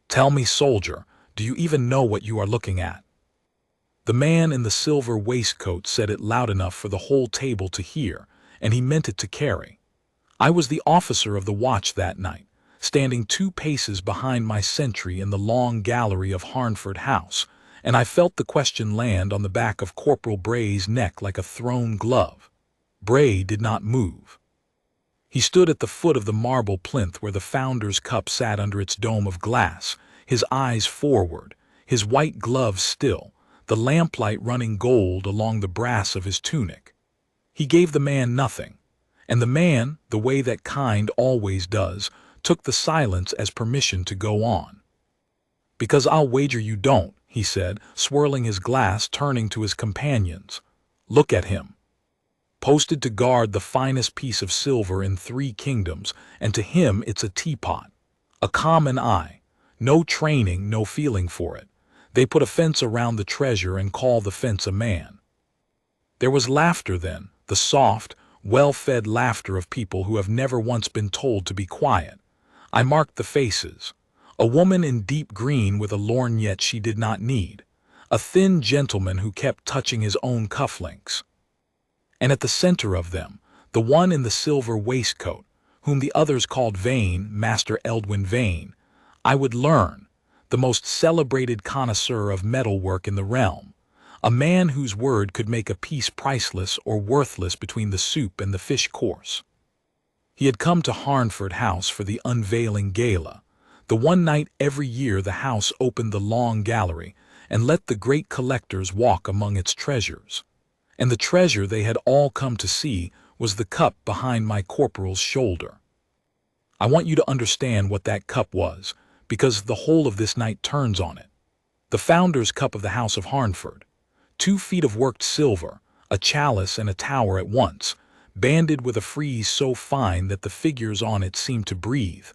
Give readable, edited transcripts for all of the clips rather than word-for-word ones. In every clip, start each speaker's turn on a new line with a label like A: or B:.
A: Tell me, soldier, do you even know what you are looking at? The man in the silver waistcoat said it loud enough for the whole table to hear, and he meant it to carry. I was the officer of the watch that night, standing 2 paces behind my sentry in the long gallery of Harnford House, and I felt the question land on the back of Corporal Bray's neck like a thrown glove. Bray did not move. He stood at the foot of the marble plinth where the Founder's Cup sat under its dome of glass, his eyes forward, his white gloves still, the lamplight running gold along the brass of his tunic. He gave the man nothing, and the man, the way that kind always does, took the silence as permission to go on. "Because I'll wager you don't," he said, swirling his glass, turning to his companions. "Look at him. Posted to guard the finest piece of silver in 3 kingdoms, and to him it's a teapot. A common eye. No training, no feeling for it. They put a fence around the treasure and call the fence a man." There was laughter then, the soft, well-fed laughter of people who have never once been told to be quiet. I marked the faces. A woman in deep green with a lorgnette she did not need. A thin gentleman who kept touching his own cufflinks. And at the center of them, the one in the silver waistcoat, whom the others called Vane, Master Eldwin Vane, I would learn, the most celebrated connoisseur of metalwork in the realm, a man whose word could make a piece priceless or worthless between the soup and the fish course. He had come to Harnford House for the unveiling gala, the one night every year the house opened the long gallery and let the great collectors walk among its treasures. And the treasure they had all come to see was the cup behind my corporal's shoulder. I want you to understand what that cup was, because the whole of this night turns on it. The Founder's Cup of the House of Harnford. 2 feet of worked silver, a chalice and a tower at once, banded with a frieze so fine that the figures on it seemed to breathe,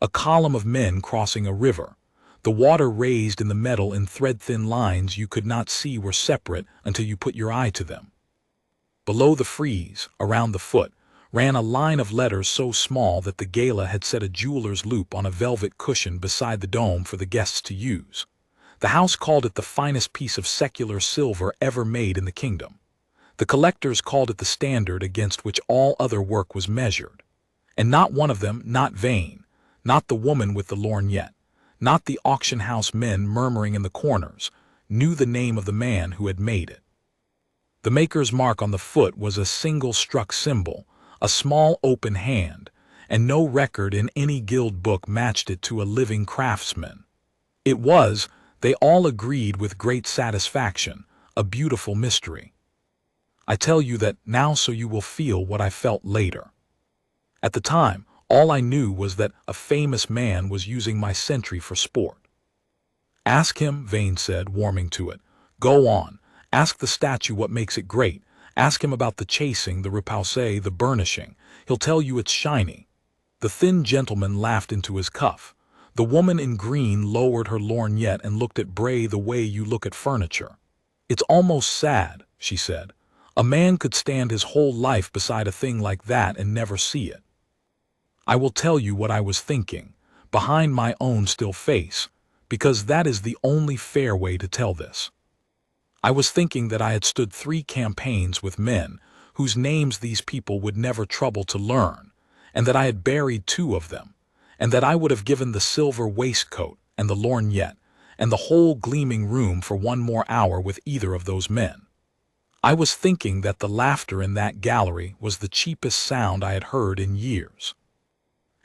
A: a column of men crossing a river, the water raised in the metal in thread-thin lines you could not see were separate until you put your eye to them. Below the frieze, around the foot, ran a line of letters so small that the gala had set a jeweler's loop on a velvet cushion beside the dome for the guests to use. The house called it the finest piece of secular silver ever made in the kingdom. The collectors called it the standard against which all other work was measured. And not one of them, not Vane, not the woman with the lorgnette, not the auction house men murmuring in the corners, knew the name of the man who had made it. The maker's mark on the foot was a single-struck symbol, a small open hand, and no record in any guild book matched it to a living craftsman. It was, they all agreed with great satisfaction, a beautiful mystery. I tell you that now so you will feel what I felt later. At the time, all I knew was that a famous man was using my sentry for sport. "Ask him," Vane said, warming to it. "Go on. Ask the statue what makes it great. Ask him about the chasing, the repoussé, the burnishing. He'll tell you it's shiny." The thin gentleman laughed into his cuff. The woman in green lowered her lorgnette and looked at Bray the way you look at furniture. "It's almost sad," she said. "A man could stand his whole life beside a thing like that and never see it." I will tell you what I was thinking, behind my own still face, because that is the only fair way to tell this. I was thinking that I had stood 3 campaigns with men whose names these people would never trouble to learn, and that I had buried 2 of them, and that I would have given the silver waistcoat and the lorgnette and the whole gleaming room for 1 more hour with either of those men. I was thinking that the laughter in that gallery was the cheapest sound I had heard in years.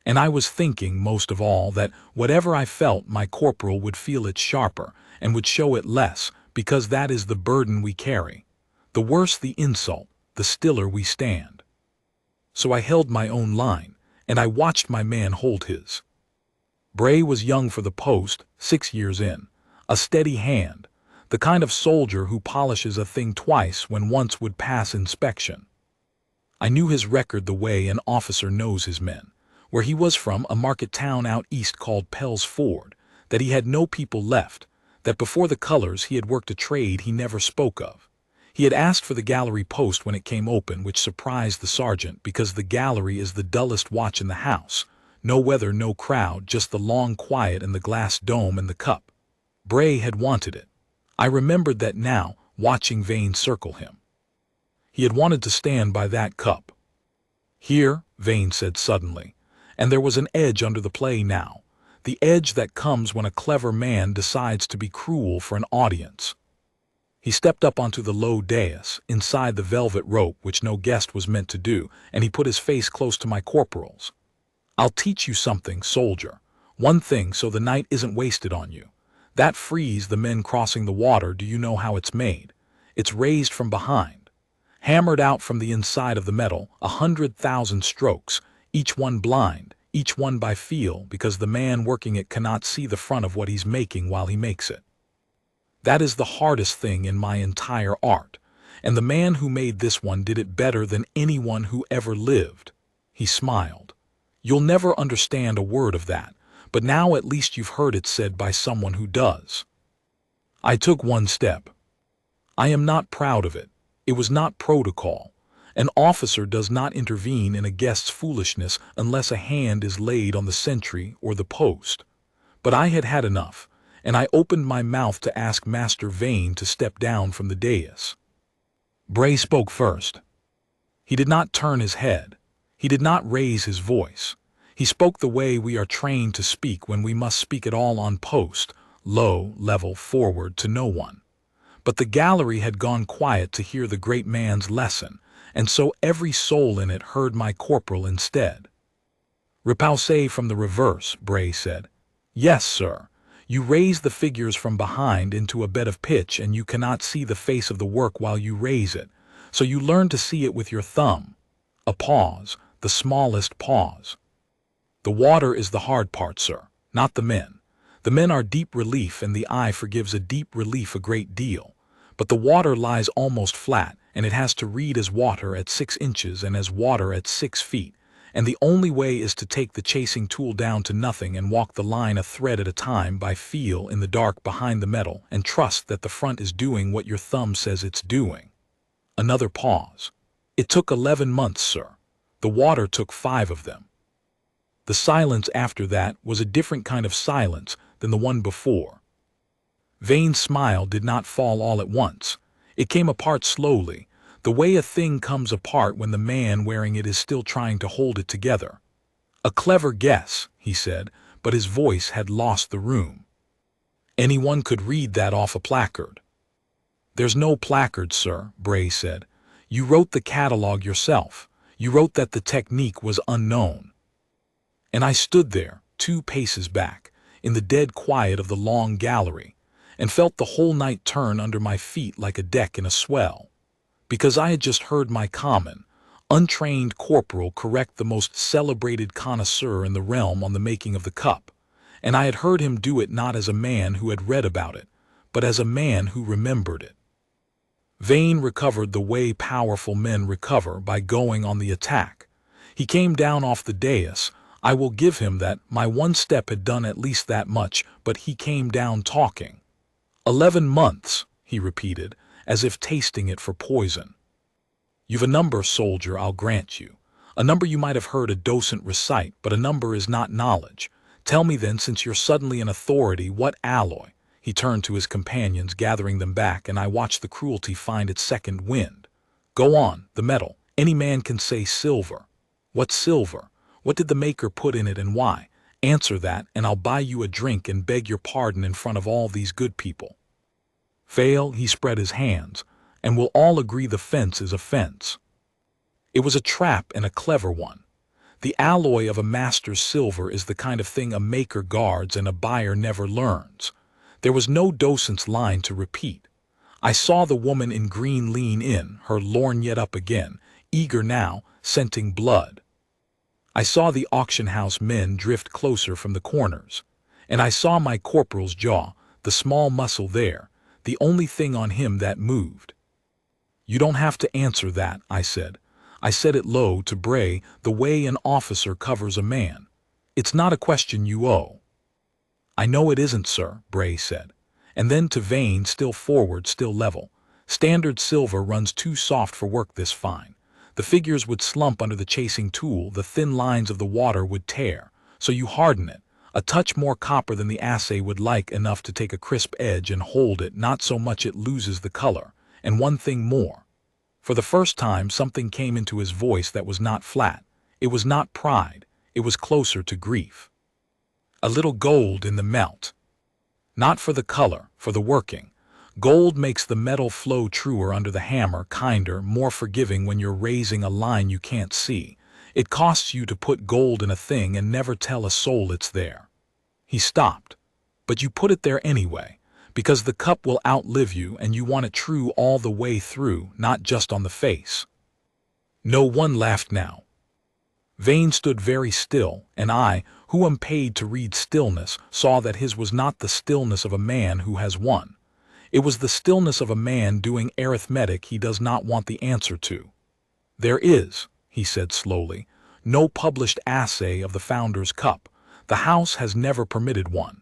A: And I was thinking, most of all, that whatever I felt, my corporal would feel it sharper and would show it less, because that is the burden we carry. The worse the insult, the stiller we stand. So I held my own line, and I watched my man hold his. Bray was young for the post, 6 years in, a steady hand, the kind of soldier who polishes a thing twice when once would pass inspection. I knew his record the way an officer knows his men, where he was from, a market town out east called Pell's Ford, that he had no people left, that before the colors he had worked a trade he never spoke of. He had asked for the gallery post when it came open, which surprised the sergeant because the gallery is the dullest watch in the house. No weather, no crowd, just the long quiet and the glass dome and the cup. Bray had wanted it. I remembered that now, watching Vane circle him. He had wanted to stand by that cup. Here, Vane said suddenly, and there was an edge under the play now, the edge that comes when a clever man decides to be cruel for an audience. He stepped up onto the low dais, inside the velvet rope which no guest was meant to do, and he put his face close to my corporal's. "I'll teach you something, soldier. One thing so the night isn't wasted on you. That frieze the men crossing the water, do you know how it's made? It's raised from behind. Hammered out from the inside of the metal, 100,000 strokes, each one blind, each one by feel, because the man working it cannot see the front of what he's making while he makes it. That is the hardest thing in my entire art, and the man who made this one did it better than anyone who ever lived." He smiled. "You'll never understand a word of that, but now at least you've heard it said by someone who does." I took one step. "I am not proud of it. It was not protocol. An officer does not intervene in a guest's foolishness unless a hand is laid on the sentry or the post. But I had had enough, and I opened my mouth to ask Master Vane to step down from the dais. Bray spoke first. He did not turn his head. He did not raise his voice. He spoke the way we are trained to speak when we must speak at all on post, low, level, forward, to no one. But the gallery had gone quiet to hear the great man's lesson, and so every soul in it heard my corporal instead. "Repoussez from the reverse," Bray said. "Yes, sir. You raise the figures from behind into a bed of pitch, and you cannot see the face of the work while you raise it, so you learn to see it with your thumb. A pause, the smallest pause. The water is the hard part, sir, not the men. The men are deep relief, and the eye forgives a deep relief a great deal. But the water lies almost flat, and it has to read as water at 6 inches and as water at 6 feet, and the only way is to take the chasing tool down to nothing and walk the line a thread at a time by feel in the dark behind the metal and trust that the front is doing what your thumb says it's doing." Another pause. "It took 11 months, sir. The water took 5 of them." The silence after that was a different kind of silence than the one before. Vane's smile did not fall all at once. It came apart slowly, the way a thing comes apart when the man wearing it is still trying to hold it together. "A clever guess," he said, but his voice had lost the room. "Anyone could read that off a placard." "There's no placard, sir," Bray said. "You wrote the catalog yourself. You wrote that the technique was unknown." And I stood there, 2 paces back, in the dead quiet of the long gallery, and felt the whole night turn under my feet like a deck in a swell. Because I had just heard my common, untrained corporal correct the most celebrated connoisseur in the realm on the making of the cup, and I had heard him do it not as a man who had read about it, but as a man who remembered it. Vane recovered the way powerful men recover, by going on the attack. He came down off the dais. I will give him that. My one step had done at least that much, but he came down talking. 11 months, he repeated, as if tasting it for poison. "You've a number, soldier, I'll grant you. A number you might have heard a docent recite, but a number is not knowledge. Tell me then, since you're suddenly an authority, what alloy?" He turned to his companions, gathering them back, and I watched the cruelty find its second wind. "Go on, the metal. Any man can say silver. What silver? What did the maker put in it and why? Answer that, and I'll buy you a drink and beg your pardon in front of all these good people. Fail," he spread his hands, "and we'll all agree the fence is a fence." It was a trap, and a clever one. The alloy of a master's silver is the kind of thing a maker guards and a buyer never learns. There was no docent's line to repeat. I saw the woman in green lean in, her lorgnette up again, eager now, scenting blood. I saw the auction house men drift closer from the corners, and I saw my corporal's jaw, the small muscle there, the only thing on him that moved. "You don't have to answer that," I said. I said it low to Bray, the way an officer covers a man. "It's not a question you owe." "I know it isn't, sir," Bray said. And then to Vane, still forward, still level, "Standard silver runs too soft for work this fine. The figures would slump under the chasing tool, the thin lines of the water would tear. So you harden it, a touch more copper than the assay would like, enough to take a crisp edge, and hold it not so much it loses the color. And one thing more. For the first time something came into his voice that was not flat. It was not pride, it was closer to grief. A little gold in the melt. Not for the color, for the working. Gold makes the metal flow truer under the hammer, kinder, more forgiving when you're raising a line you can't see. It costs you to put gold in a thing and never tell a soul it's there. He stopped. But you put it there anyway, because the cup will outlive you and you want it true all the way through, not just on the face. No one laughed now. Vane stood very still, and I, who am paid to read stillness, saw that his was not the stillness of a man who has won. It was the stillness of a man doing arithmetic he does not want the answer to. There is, he said slowly, no published assay of the Founder's Cup. The House has never permitted one.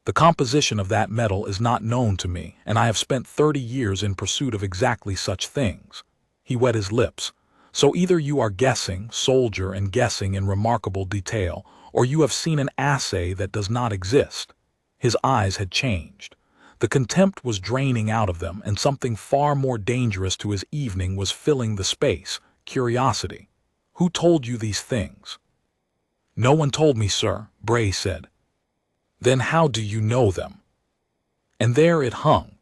A: The composition of that metal is not known to me, and I have spent 30 years in pursuit of exactly such things. He wet his lips. So either you are guessing, soldier, and guessing in remarkable detail, or you have seen an assay that does not exist. His eyes had changed. The contempt was draining out of them, and something far more dangerous to his evening was filling the space: curiosity. Who told you these things? No one told me, sir, Bray said. Then how do you know them? And there it hung.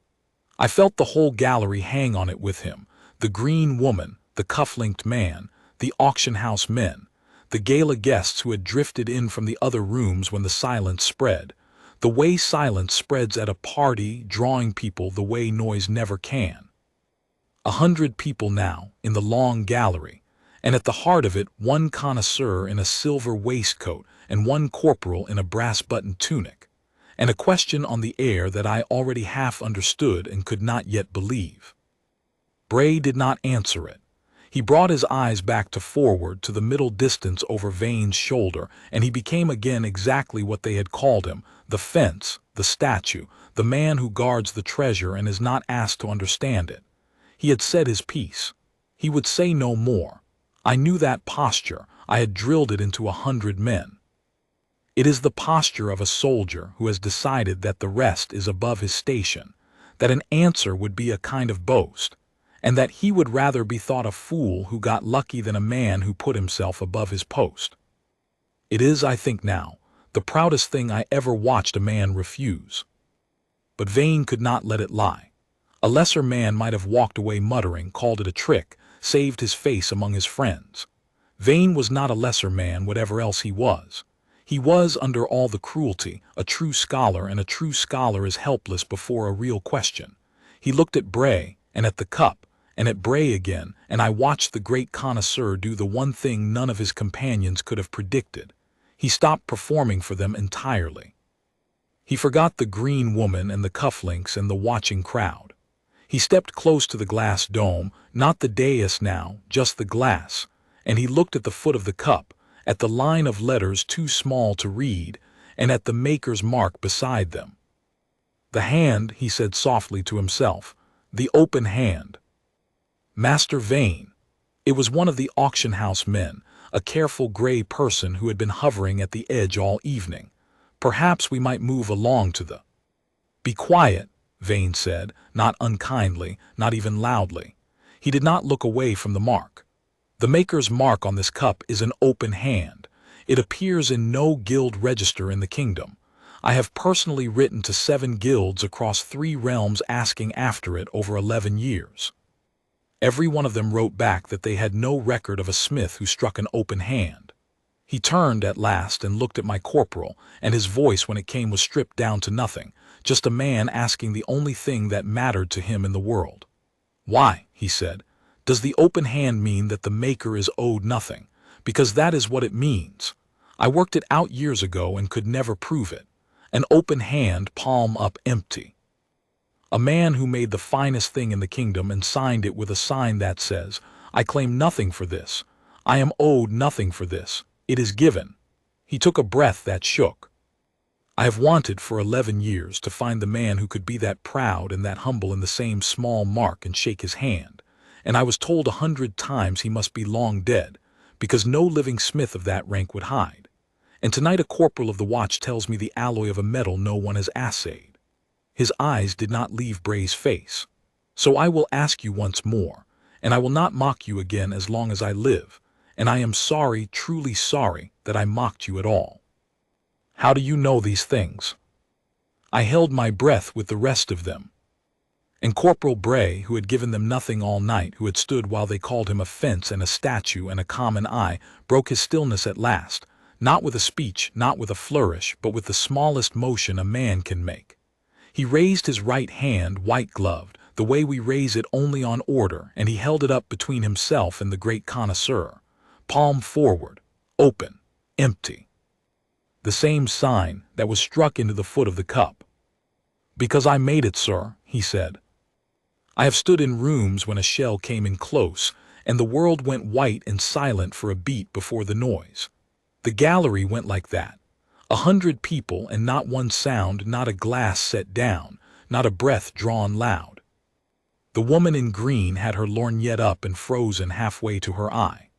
A: I felt the whole gallery hang on it with him, the green woman, the cuff-linked man, the auction-house men, the gala guests who had drifted in from the other rooms when the silence spread, the way silence spreads at a party, drawing people the way noise never can. 100 people now, in the long gallery, and at the heart of it one connoisseur in a silver waistcoat and one corporal in a brass-buttoned tunic, and a question on the air that I already half understood and could not yet believe. Bray did not answer it. He brought his eyes back to forward, to the middle distance over Vane's shoulder, and he became again exactly what they had called him: the fence, the statue, the man who guards the treasure and is not asked to understand it. He had said his piece. He would say no more. I knew that posture. I had drilled it into 100 men. It is the posture of a soldier who has decided that the rest is above his station, that an answer would be a kind of boast, and that he would rather be thought a fool who got lucky than a man who put himself above his post. It is, I think now, the proudest thing I ever watched a man refuse. But Vane could not let it lie. A lesser man might have walked away muttering, called it a trick, saved his face among his friends. Vane was not a lesser man, whatever else he was. He was, under all the cruelty, a true scholar, and a true scholar is helpless before a real question. He looked at Bray, and at the cup, and at Bray again, and I watched the great connoisseur do the one thing none of his companions could have predicted. He stopped performing for them entirely. He forgot the green woman and the cufflinks and the watching crowd. He stepped close to the glass dome, not the dais now, just the glass, and he looked at the foot of the cup, at the line of letters too small to read, and at the maker's mark beside them. The hand, he said softly to himself, the open hand. Master Vane. It was one of the auction-house men, a careful gray person who had been hovering at the edge all evening. Perhaps we might move along to the... Be quiet, Vane said, not unkindly, not even loudly. He did not look away from the mark. The maker's mark on this cup is an open hand. It appears in no guild register in the kingdom. I have personally written to 7 guilds across 3 realms asking after it over 11 years. Every one of them wrote back that they had no record of a smith who struck an open hand. He turned at last and looked at my corporal, and his voice when it came was stripped down to nothing, just a man asking the only thing that mattered to him in the world. Why, he said, does the open hand mean that the maker is owed nothing? Because that is what it means. I worked it out years ago and could never prove it. An open hand, palm up, empty. A man who made the finest thing in the kingdom and signed it with a sign that says, I claim nothing for this. I am owed nothing for this. It is given. He took a breath that shook. I have wanted for 11 years to find the man who could be that proud and that humble in the same small mark and shake his hand, and I was told 100 times he must be long dead, because no living smith of that rank would hide. And tonight a corporal of the watch tells me the alloy of a metal no one has assayed. His eyes did not leave Bray's face. So I will ask you once more, and I will not mock you again as long as I live, and I am sorry, truly sorry, that I mocked you at all. How do you know these things? I held my breath with the rest of them. And Corporal Bray, who had given them nothing all night, who had stood while they called him a fence and a statue and a common eye, broke his stillness at last, not with a speech, not with a flourish, but with the smallest motion a man can make. He raised his right hand, white-gloved, the way we raise it only on order, and he held it up between himself and the great connoisseur, palm forward, open, empty. The same sign that was struck into the foot of the cup. "Because I made it, sir," he said. "I have stood in rooms when a shell came in close, and the world went white and silent for a beat before the noise. The gallery went like that. 100 people and not one sound, not a glass set down, not a breath drawn loud. The woman in green had her lorgnette up and frozen halfway to her eye.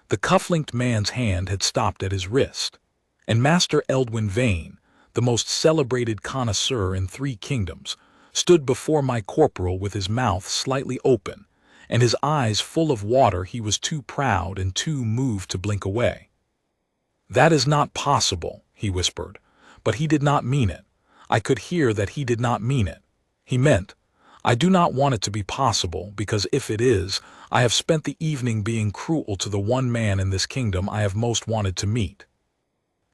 A: The cuff-linked man's hand had stopped at his wrist. And Master Eldwin Vane, the most celebrated connoisseur in 3 kingdoms, stood before my corporal with his mouth slightly open, and his eyes full of water. He was too proud and too moved to blink away. 'That is not possible,' he whispered, but he did not mean it. I could hear that he did not mean it. He meant, 'I do not want it to be possible, because if it is, I have spent the evening being cruel to the one man in this kingdom I have most wanted to meet.'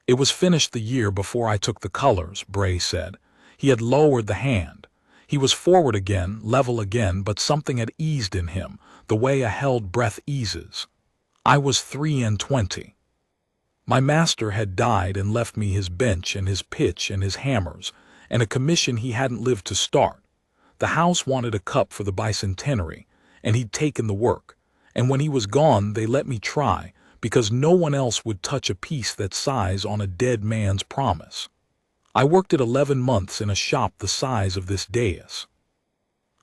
A: It was finished the year before I took the colors," Bray said. He had lowered the hand. He was forward again, level again, but something had eased in him, the way a held breath eases. "I was 23. My master had died and left me his bench and his pitch and his hammers, and a commission he hadn't lived to start. The house wanted a cup for the bicentenary, and he'd taken the work, and when he was gone they let me try, because no one else would touch a piece that size on a dead man's promise. I worked it 11 months in a shop the size of this dais.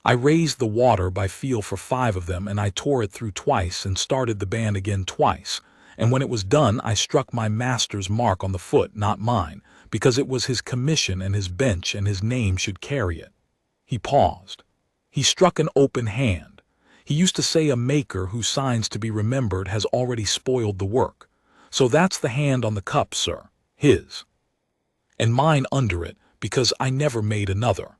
A: I raised the water by feel for 5 of them, and I tore it through twice and started the band again twice, and when it was done I struck my master's mark on the foot, not mine, because it was his commission and his bench and his name should carry it." He paused. He struck an open hand. He used to say a maker who signs to be remembered has already spoiled the work. "So that's the hand on the cup, sir, his. And mine under it, because I never made another."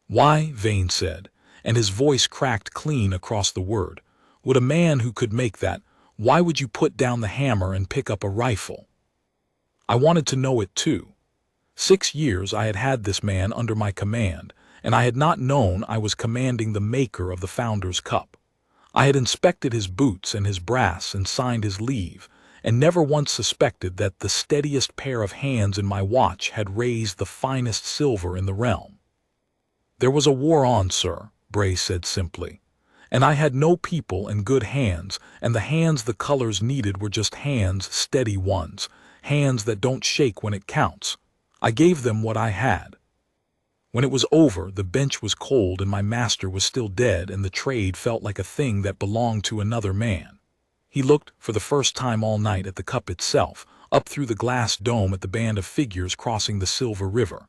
A: "Why," Vane said, and his voice cracked clean across the word, "would a man who could make that, why would you put down the hammer and pick up a rifle?" I wanted to know it too. 6 years I had had this man under my command, and I had not known I was commanding the maker of the Founder's Cup. I had inspected his boots and his brass and signed his leave, and never once suspected that the steadiest pair of hands in my watch had raised the finest silver in the realm. "There was a war on, sir," Bray said simply, "and I had no people and good hands, and the hands the colors needed were just hands, steady ones, hands that don't shake when it counts. I gave them what I had. When it was over, the bench was cold and my master was still dead, and the trade felt like a thing that belonged to another man." He looked, for the first time all night, at the cup itself, up through the glass dome at the band of figures crossing the silver river.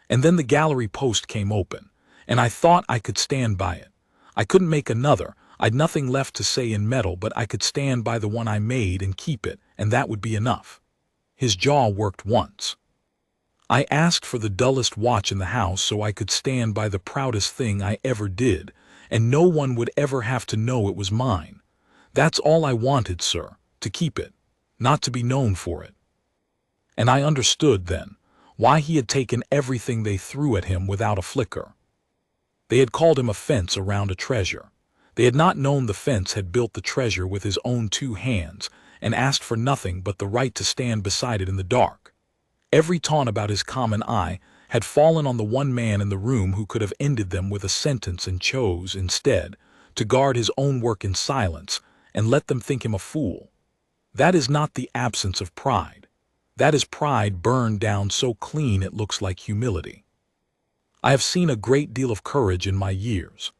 A: "And then the gallery post came open, and I thought I could stand by it. I couldn't make another. I'd nothing left to say in metal, but I could stand by the one I made and keep it, and that would be enough." His jaw worked once. "I asked for the dullest watch in the house so I could stand by the proudest thing I ever did, and no one would ever have to know it was mine. That's all I wanted, sir, to keep it, not to be known for it." And I understood then why he had taken everything they threw at him without a flicker. They had called him a fence around a treasure. They had not known the fence had built the treasure with his own 2 hands and asked for nothing but the right to stand beside it in the dark. Every taunt about his common eye had fallen on the one man in the room who could have ended them with a sentence and chose, instead, to guard his own work in silence and let them think him a fool. That is not the absence of pride. That is pride burned down so clean it looks like humility. I have seen a great deal of courage in my years.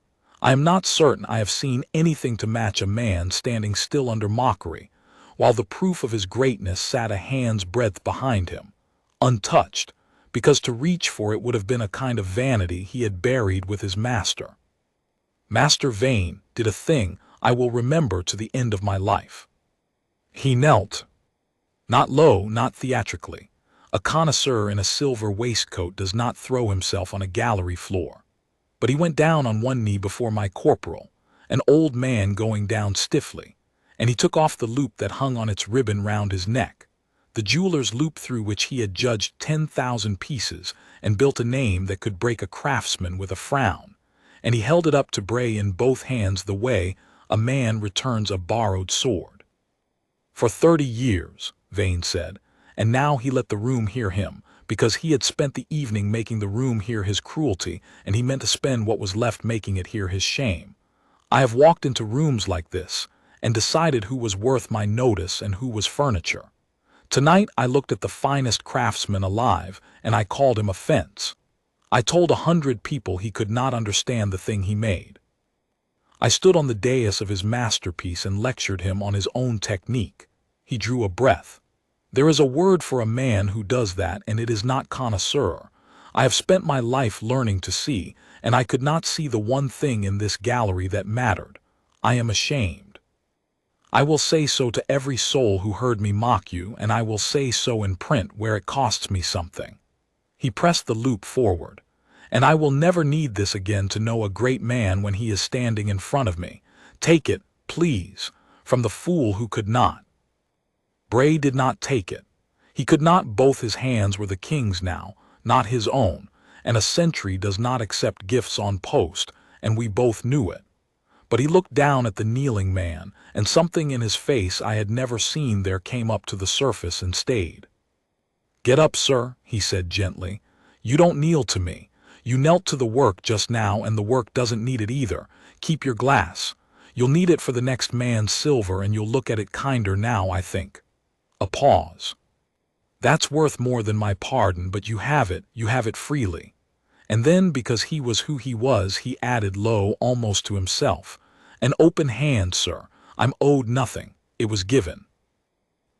A: I am not certain I have seen anything to match a man standing still under mockery, while the proof of his greatness sat a hand's breadth behind him, untouched, because to reach for it would have been a kind of vanity he had buried with his master. Master Vane did a thing I will remember to the end of my life. He knelt. Not low, not theatrically. A connoisseur in a silver waistcoat does not throw himself on a gallery floor. But he went down on one knee before my corporal, an old man going down stiffly, and he took off the loop that hung on its ribbon round his neck, the jeweler's loop through which he had judged 10,000 pieces and built a name that could break a craftsman with a frown, and he held it up to Bray in both hands the way a man returns a borrowed sword. For 30 years, Vane said, and now he let the room hear him, because he had spent the evening making the room hear his cruelty, and he meant to spend what was left making it hear his shame. I have walked into rooms like this, and decided who was worth my notice and who was furniture. Tonight I looked at the finest craftsman alive, and I called him a fence. I told 100 people he could not understand the thing he made. I stood on the dais of his masterpiece and lectured him on his own technique. He drew a breath. There is a word for a man who does that, and it is not connoisseur. I have spent my life learning to see, and I could not see the one thing in this gallery that mattered. I am ashamed. I will say so to every soul who heard me mock you, and I will say so in print where it costs me something. He pressed the loop forward. And I will never need this again to know a great man when he is standing in front of me. Take it, please, from the fool who could not. Bray did not take it. He could not. Both his hands were the king's now, not his own, and a sentry does not accept gifts on post, and we both knew it. But he looked down at the kneeling man, and something in his face I had never seen there came up to the surface and stayed. "Get up, sir," he said gently. "You don't kneel to me. You knelt to the work just now, and the work doesn't need it either. Keep your glass. You'll need it for the next man's silver, and you'll look at it kinder now, I think." A pause. "That's worth more than my pardon, but you have it freely." And then, because he was who he was, he added low, almost to himself, "An open hand, sir. I'm owed nothing. It was given."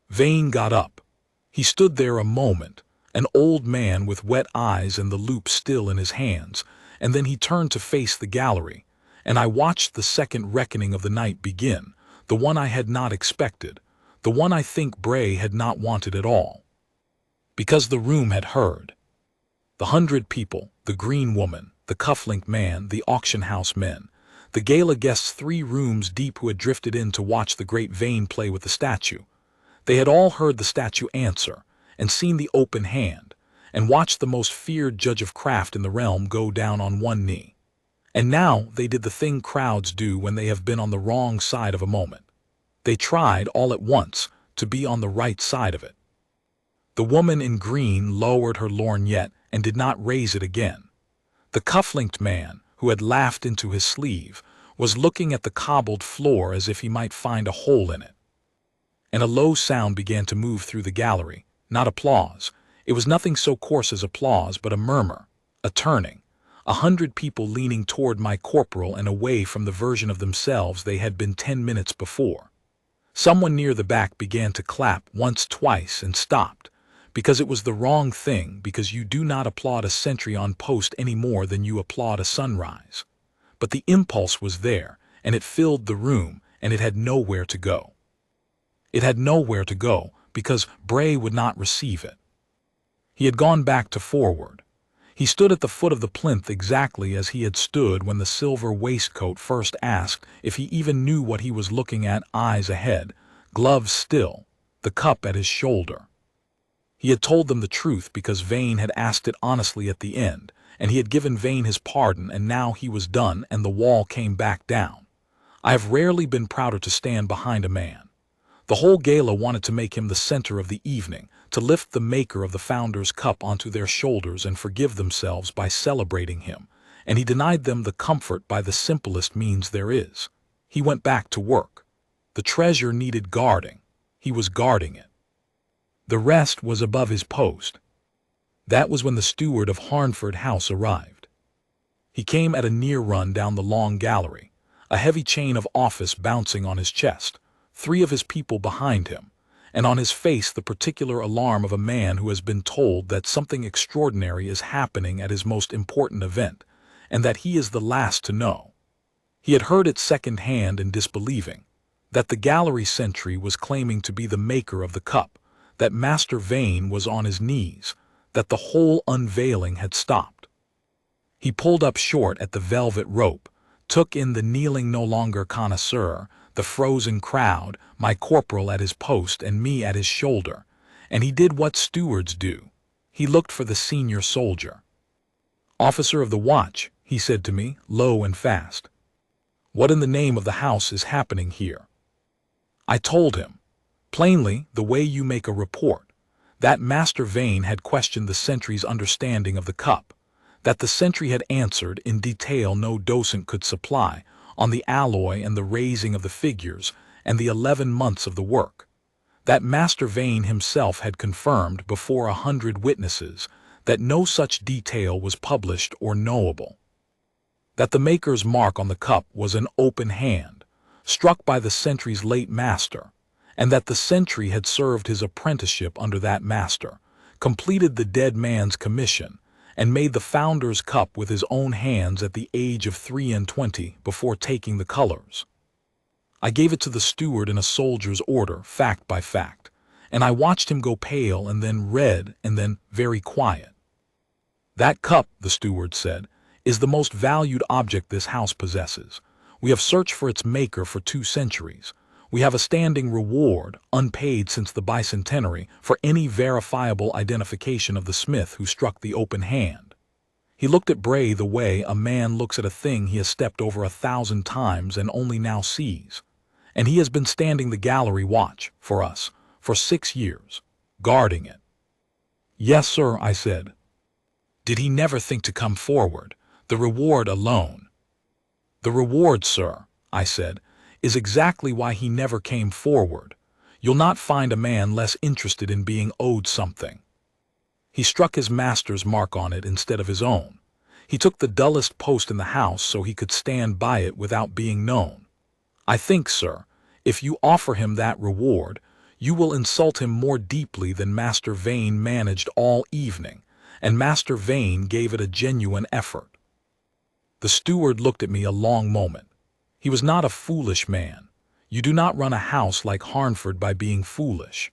A: Vane got up. He stood there a moment, an old man with wet eyes and the loop still in his hands, and then he turned to face the gallery, and I watched the second reckoning of the night begin, the one I had not expected, the one I think Bray had not wanted at all. Because the room had heard. The 100 people, the green woman, the cuff-linked man, the auction-house men, the gala guests 3 rooms deep who had drifted in to watch the great Vane play with the statue. They had all heard the statue answer, and seen the open hand, and watched the most feared judge of craft in the realm go down on one knee. And now they did the thing crowds do when they have been on the wrong side of a moment. They tried, all at once, to be on the right side of it. The woman in green lowered her lorgnette and did not raise it again. The cuff-linked man, who had laughed into his sleeve, was looking at the cobbled floor as if he might find a hole in it. And a low sound began to move through the gallery. Not applause. It was nothing so coarse as applause, but a murmur, a turning, 100 people leaning toward my corporal and away from the version of themselves they had been 10 minutes before. Someone near the back began to clap once, twice, and stopped, because it was the wrong thing, because you do not applaud a sentry on post any more than you applaud a sunrise. But the impulse was there, and it filled the room, and it had nowhere to go. It had nowhere to go, because Bray would not receive it. He had gone back to forward. He stood at the foot of the plinth exactly as he had stood when the silver waistcoat first asked if he even knew what he was looking at, eyes ahead, gloves still, the cup at his shoulder. He had told them the truth because Vane had asked it honestly at the end, and he had given Vane his pardon, and now he was done, and the wall came back down. I have rarely been prouder to stand behind a man. The whole gala wanted to make him the center of the evening, to lift the maker of the Founder's Cup onto their shoulders and forgive themselves by celebrating him, and he denied them the comfort by the simplest means there is. He went back to work. The treasure needed guarding. He was guarding it. The rest was above his post. That was when the steward of Harnford House arrived. He came at a near run down the long gallery, a heavy chain of office bouncing on his chest, 3 of his people behind him, and on his face the particular alarm of a man who has been told that something extraordinary is happening at his most important event, and that he is the last to know. He had heard it second-hand and disbelieving, that the gallery sentry was claiming to be the maker of the cup, that Master Vane was on his knees, that the whole unveiling had stopped. He pulled up short at the velvet rope, took in the kneeling no longer connoisseur, the frozen crowd, my corporal at his post and me at his shoulder, and he did what stewards do. He looked for the senior soldier. "Officer of the watch," he said to me, low and fast. "What in the name of the house is happening here?" I told him, plainly, the way you make a report, that Master Vane had questioned the sentry's understanding of the cup, that the sentry had answered in detail no docent could supply, on the alloy and the raising of the figures and the 11 months of the work, that Master Vane himself had confirmed before 100 witnesses that no such detail was published or knowable, that the maker's mark on the cup was an open hand, struck by the sentry's late master, and that the sentry had served his apprenticeship under that master, completed the dead man's commission, and made the founder's cup with his own hands at the age of 23 before taking the colors. I gave it to the steward in a soldier's order, fact by fact, and I watched him go pale and then red and then very quiet. "That cup," the steward said, "is the most valued object this house possesses. We have searched for its maker for 2 centuries. We have a standing reward, unpaid since the bicentenary, for any verifiable identification of the smith who struck the open hand." He looked at Bray the way a man looks at a thing he has stepped over 1,000 times and only now sees. "And he has been standing the gallery watch, for us, for 6 years, guarding it." "Yes, sir," I said. "Did he never think to come forward? The reward alone." "The reward, sir," I said, "is exactly why he never came forward. You'll not find a man less interested in being owed something." He struck his master's mark on it instead of his own. He took the dullest post in the house so he could stand by it without being known. "I think, sir, if you offer him that reward, you will insult him more deeply than Master Vane managed all evening, and Master Vane gave it a genuine effort." The steward looked at me a long moment. He was not a foolish man. You do not run a house like Harnford by being foolish.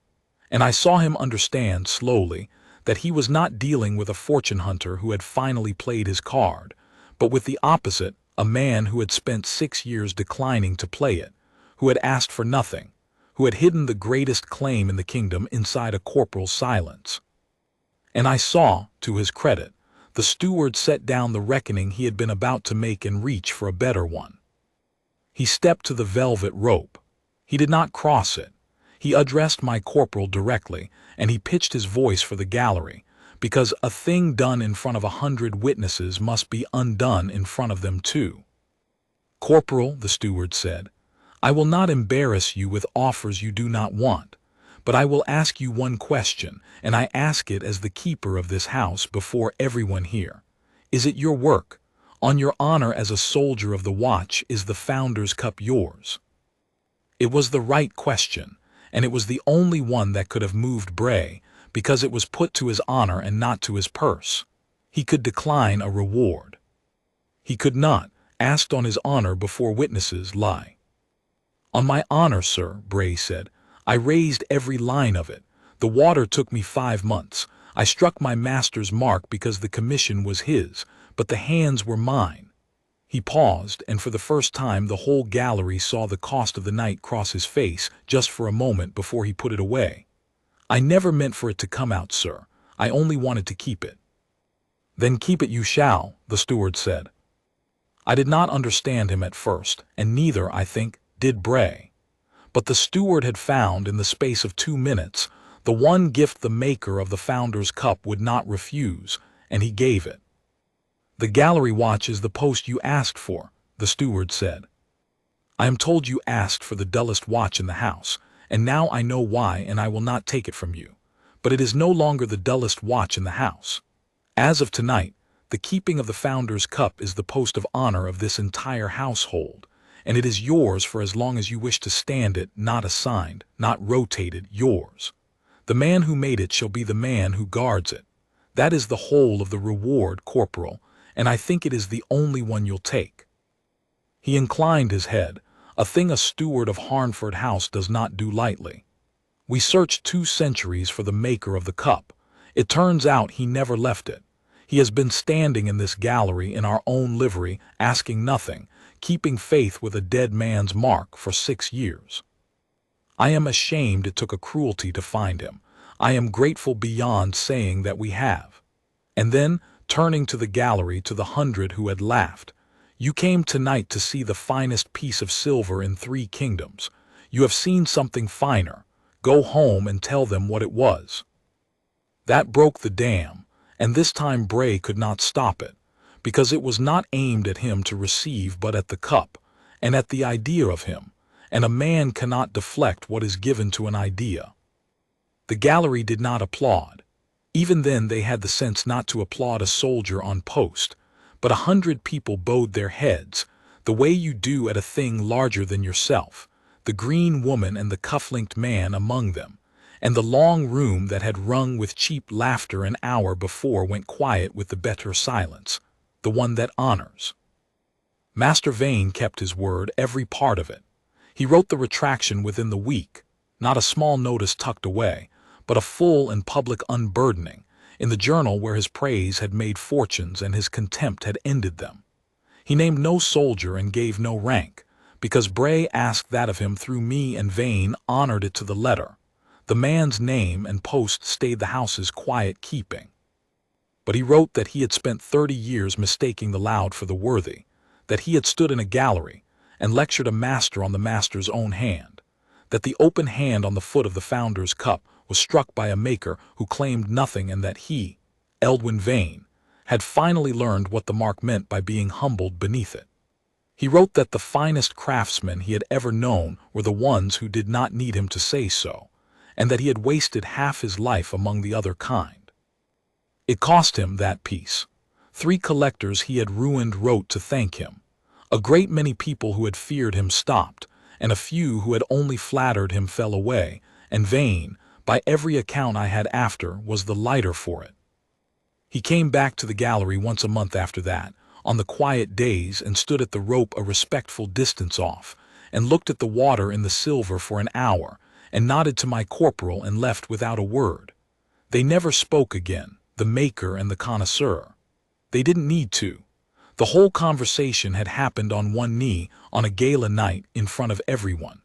A: And I saw him understand slowly that he was not dealing with a fortune hunter who had finally played his card, but with the opposite, a man who had spent 6 years declining to play it, who had asked for nothing, who had hidden the greatest claim in the kingdom inside a corporal's silence. And I saw, to his credit, the steward set down the reckoning he had been about to make and reach for a better one. He stepped to the velvet rope. He did not cross it. He addressed my corporal directly, and he pitched his voice for the gallery, because a thing done in front of 100 witnesses must be undone in front of them too. "Corporal," the steward said, "I will not embarrass you with offers you do not want, but I will ask you one question, and I ask it as the keeper of this house before everyone here. Is it your work? On your honor as a soldier of the watch, is the founder's cup yours?" It was the right question, and it was the only one that could have moved Bray, because it was put to his honor and not to his purse. He could decline a reward. He could not, asked on his honor before witnesses, lie. "On my honor, sir," Bray said, "I raised every line of it. The water took me 5 months. I struck my master's mark because the commission was his, but the hands were mine." He paused, and for the first time the whole gallery saw the cost of the night cross his face just for a moment before he put it away. "I never meant for it to come out, sir. I only wanted to keep it." "Then keep it you shall," the steward said. I did not understand him at first, and neither, I think, did Bray. But the steward had found, in the space of 2 minutes, the one gift the maker of the founder's cup would not refuse, and he gave it. "The gallery watch is the post you asked for," the steward said. "I am told you asked for the dullest watch in the house, and now I know why, and I will not take it from you. But it is no longer the dullest watch in the house. As of tonight, the keeping of the founder's cup is the post of honor of this entire household, and it is yours for as long as you wish to stand it, not assigned, not rotated, yours. The man who made it shall be the man who guards it. That is the whole of the reward, Corporal, and I think it is the only one you'll take." He inclined his head, a thing a steward of Harnford House does not do lightly. "We searched 2 centuries for the maker of the cup. It turns out he never left it. He has been standing in this gallery in our own livery, asking nothing, keeping faith with a dead man's mark for 6 years. I am ashamed it took a cruelty to find him. I am grateful beyond saying that we have." And then, turning to the gallery to the 100 who had laughed, "You came tonight to see the finest piece of silver in 3 kingdoms. You have seen something finer. Go home and tell them what it was." That broke the dam, and this time Bray could not stop it, because it was not aimed at him to receive but at the cup, and at the idea of him, and a man cannot deflect what is given to an idea. The gallery did not applaud. Even then they had the sense not to applaud a soldier on post, but 100 people bowed their heads, the way you do at a thing larger than yourself, the green woman and the cuff-linked man among them, and the long room that had rung with cheap laughter an hour before went quiet with the better silence, the one that honors. Master Vane kept his word, every part of it. He wrote the retraction within the week, not a small notice tucked away, but a full and public unburdening, in the journal where his praise had made fortunes and his contempt had ended them. He named no soldier and gave no rank, because Bray asked that of him through me, and Vane honored it to the letter. The man's name and post stayed the house's quiet keeping. But he wrote that he had spent 30 years mistaking the loud for the worthy, that he had stood in a gallery and lectured a master on the master's own hand, that the open hand on the foot of the founder's cup was struck by a maker who claimed nothing, and that he, Eldwin Vane, had finally learned what the mark meant by being humbled beneath it. He wrote that the finest craftsmen he had ever known were the ones who did not need him to say so, and that he had wasted half his life among the other kind. It cost him that piece. 3 collectors he had ruined wrote to thank him. A great many people who had feared him stopped, and a few who had only flattered him fell away, and Vane, by every account I had after, was the lighter for it. He came back to the gallery once a month after that, on the quiet days, and stood at the rope a respectful distance off, and looked at the water in the silver for an hour, and nodded to my corporal and left without a word. They never spoke again, the maker and the connoisseur. They didn't need to. The whole conversation had happened on one knee, on a gala night, in front of everyone.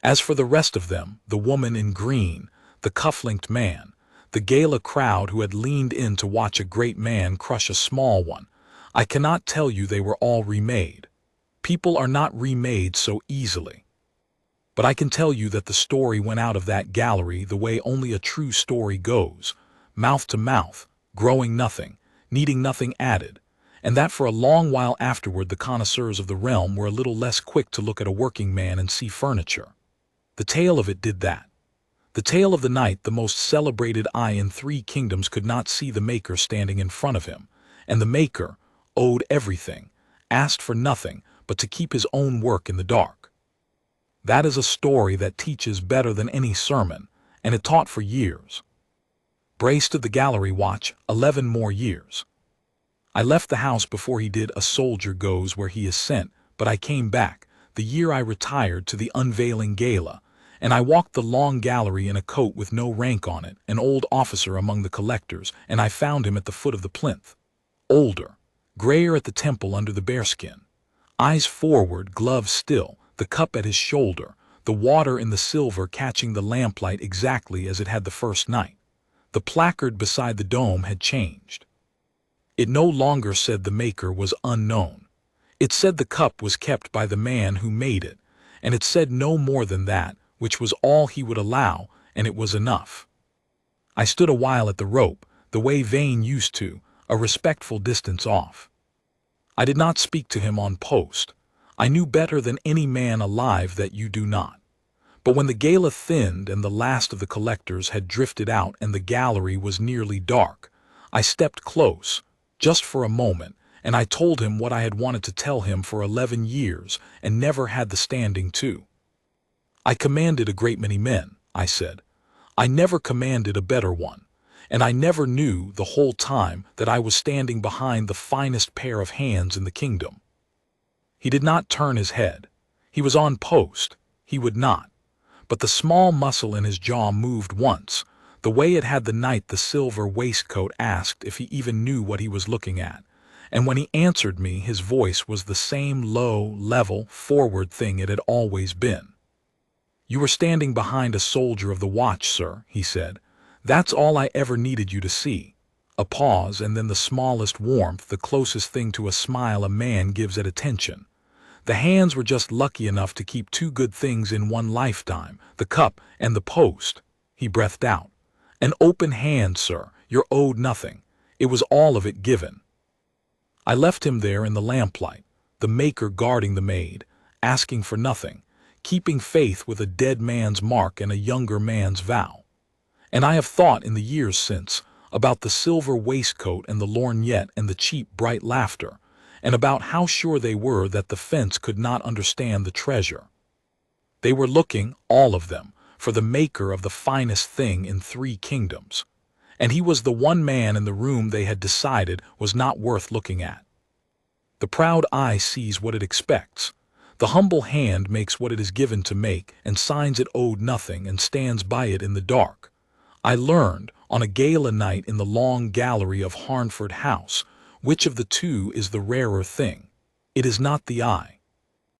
A: As for the rest of them, the woman in green, the cuff-linked man, the gala crowd who had leaned in to watch a great man crush a small one, I cannot tell you they were all remade. People are not remade so easily. But I can tell you that the story went out of that gallery the way only a true story goes, mouth to mouth, growing nothing, needing nothing added, and that for a long while afterward the connoisseurs of the realm were a little less quick to look at a working man and see furniture. The tale of it did that. The tale of the night the most celebrated eye in 3 kingdoms could not see the maker standing in front of him, and the maker owed everything, asked for nothing but to keep his own work in the dark. That is a story that teaches better than any sermon, and it taught for years. Bray stood the gallery watch 11 more years. I left the house before he did. A soldier goes where he is sent, but I came back, the year I retired, to the unveiling gala, and I walked the long gallery in a coat with no rank on it, an old officer among the collectors, and I found him at the foot of the plinth. Older, grayer at the temple under the bearskin. Eyes forward, gloves still, the cup at his shoulder, the water in the silver catching the lamplight exactly as it had the first night. The placard beside the dome had changed. It no longer said the maker was unknown. It said the cup was kept by the man who made it, and it said no more than that, which was all he would allow, and it was enough. I stood a while at the rope, the way Vane used to, a respectful distance off. I did not speak to him on post. I knew better than any man alive that you do not. But when the gala thinned and the last of the collectors had drifted out and the gallery was nearly dark, I stepped close, just for a moment, and I told him what I had wanted to tell him for 11 years and never had the standing to. I commanded a great many men, I said. I never commanded a better one, and I never knew the whole time that I was standing behind the finest pair of hands in the kingdom. He did not turn his head. He was on post. He would not. But the small muscle in his jaw moved once, the way it had the night the silver waistcoat asked if he even knew what he was looking at. And when he answered me, his voice was the same low, level, forward thing it had always been. "You were standing behind a soldier of the watch, sir," he said. "That's all I ever needed you to see." A pause, and then the smallest warmth, the closest thing to a smile a man gives at attention. The hands were just lucky enough to keep two good things in one lifetime, the cup and the post. He breathed out. "An open hand, sir. You're owed nothing. It was all of it given." I left him there in the lamplight, the maker guarding the maid, asking for nothing, keeping faith with a dead man's mark and a younger man's vow. And I have thought in the years since about the silver waistcoat and the lorgnette and the cheap bright laughter, and about how sure they were that the fence could not understand the treasure. They were looking, all of them, for the maker of the finest thing in 3 kingdoms. And he was the one man in the room they had decided was not worth looking at. The proud eye sees what it expects. The humble hand makes what it is given to make and signs it owed nothing and stands by it in the dark. I learned, on a gala night in the long gallery of Harnford House, which of the two is the rarer thing. It is not the eye.